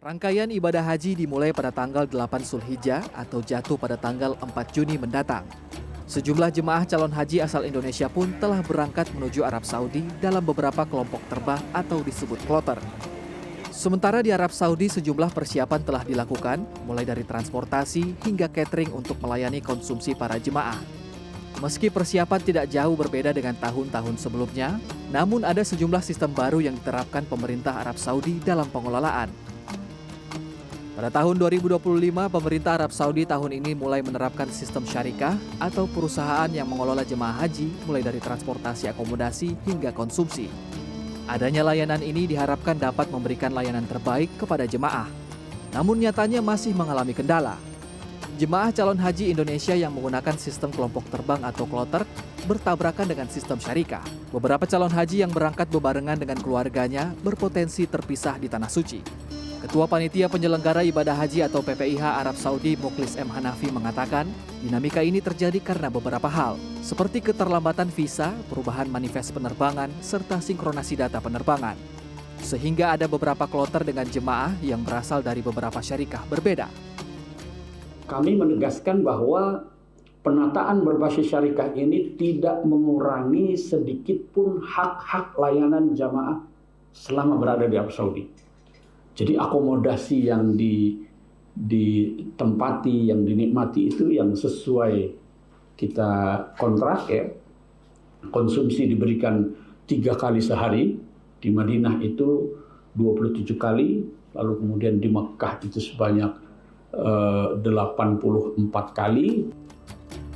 Rangkaian ibadah haji dimulai pada tanggal 8 Zulhijjah atau jatuh pada tanggal 4 Juni mendatang. Sejumlah jemaah calon haji asal Indonesia pun telah berangkat menuju Arab Saudi dalam beberapa kelompok terbang atau disebut kloter. Sementara di Arab Saudi sejumlah persiapan telah dilakukan, mulai dari transportasi hingga catering untuk melayani konsumsi para jemaah. Meski persiapan tidak jauh berbeda dengan tahun-tahun sebelumnya, namun ada sejumlah sistem baru yang diterapkan pemerintah Arab Saudi dalam pengelolaan. Pada tahun 2025, pemerintah Arab Saudi tahun ini mulai menerapkan sistem syarikah atau perusahaan yang mengelola jemaah haji mulai dari transportasi akomodasi hingga konsumsi. Adanya layanan ini diharapkan dapat memberikan layanan terbaik kepada jemaah. Namun nyatanya masih mengalami kendala. Jemaah calon haji Indonesia yang menggunakan sistem kelompok terbang atau kloter bertabrakan dengan sistem syarikah. Beberapa calon haji yang berangkat bebarengan dengan keluarganya berpotensi terpisah di Tanah Suci. Ketua Panitia Penyelenggara Ibadah Haji atau PPIH Arab Saudi Mukhlis M. Hanafi mengatakan, dinamika ini terjadi karena beberapa hal, seperti keterlambatan visa, perubahan manifest penerbangan, serta sinkronasi data penerbangan. Sehingga ada beberapa kloter dengan jemaah yang berasal dari beberapa syarikah berbeda. Kami menegaskan bahwa penataan berbasis syarikah ini tidak mengurangi sedikit pun hak-hak layanan jamaah selama berada di Arab Saudi. Jadi akomodasi yang ditempati, yang dinikmati itu yang sesuai kita kontrak ya. Konsumsi diberikan 3 kali sehari, di Madinah itu 27 kali, lalu kemudian di Mekah itu sebanyak 84 kali.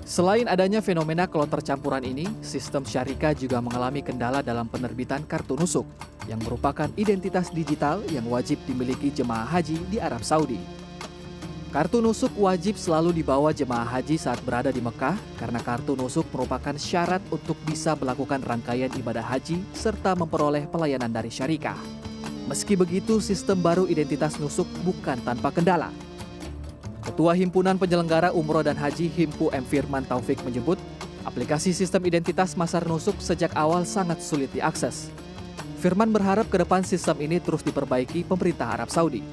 Selain adanya fenomena kloter campuran ini, sistem syarikah juga mengalami kendala dalam penerbitan kartu nusuk, yang merupakan identitas digital yang wajib dimiliki jemaah haji di Arab Saudi. Kartu nusuk wajib selalu dibawa jemaah haji saat berada di Mekah karena kartu nusuk merupakan syarat untuk bisa melakukan rangkaian ibadah haji serta memperoleh pelayanan dari syarikah. Meski begitu, sistem baru identitas nusuk bukan tanpa kendala. Ketua Himpunan Penyelenggara Umroh dan Haji Himpu M. Firman Taufik menyebut, aplikasi sistem identitas Masar Nusuk sejak awal sangat sulit diakses. Firman berharap ke depan sistem ini terus diperbaiki pemerintah Arab Saudi.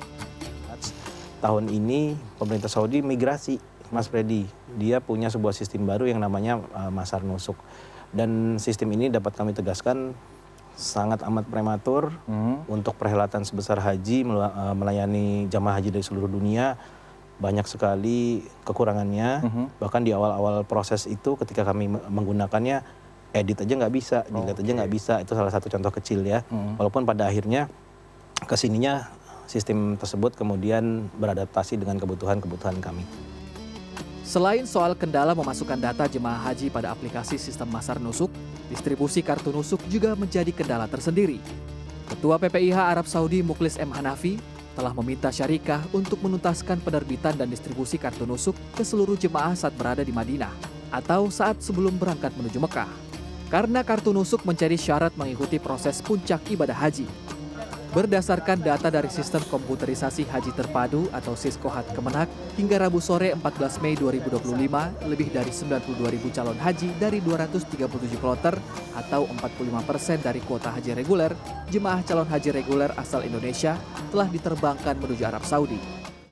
Tahun ini pemerintah Saudi migrasi, Mas Freddy. Dia punya sebuah sistem baru yang namanya Masar Nusuk. Dan sistem ini dapat kami tegaskan sangat amat prematur untuk perhelatan sebesar haji, melayani jamaah haji dari seluruh dunia. Banyak sekali kekurangannya, bahkan di awal-awal proses itu ketika kami menggunakannya, edit aja nggak bisa, dilihat aja nggak bisa, itu salah satu contoh kecil ya. Walaupun pada akhirnya kesininya sistem tersebut kemudian beradaptasi dengan kebutuhan-kebutuhan kami. Selain soal kendala memasukkan data jemaah haji pada aplikasi sistem Masar Nusuk, distribusi kartu nusuk juga menjadi kendala tersendiri. Ketua PPIH Arab Saudi Mukhlis M. Hanafi telah meminta syarikah untuk menuntaskan penerbitan dan distribusi kartu nusuk ke seluruh jemaah saat berada di Madinah atau saat sebelum berangkat menuju Mekah. Karena kartu nusuk menjadi syarat mengikuti proses puncak ibadah haji. Berdasarkan data dari Sistem Komputerisasi Haji Terpadu atau Siskohat Kemenak, hingga Rabu sore 14 Mei 2025, lebih dari 92.000 calon haji dari 237 kloter atau 45% dari kuota haji reguler, jemaah calon haji reguler asal Indonesia telah diterbangkan menuju Arab Saudi.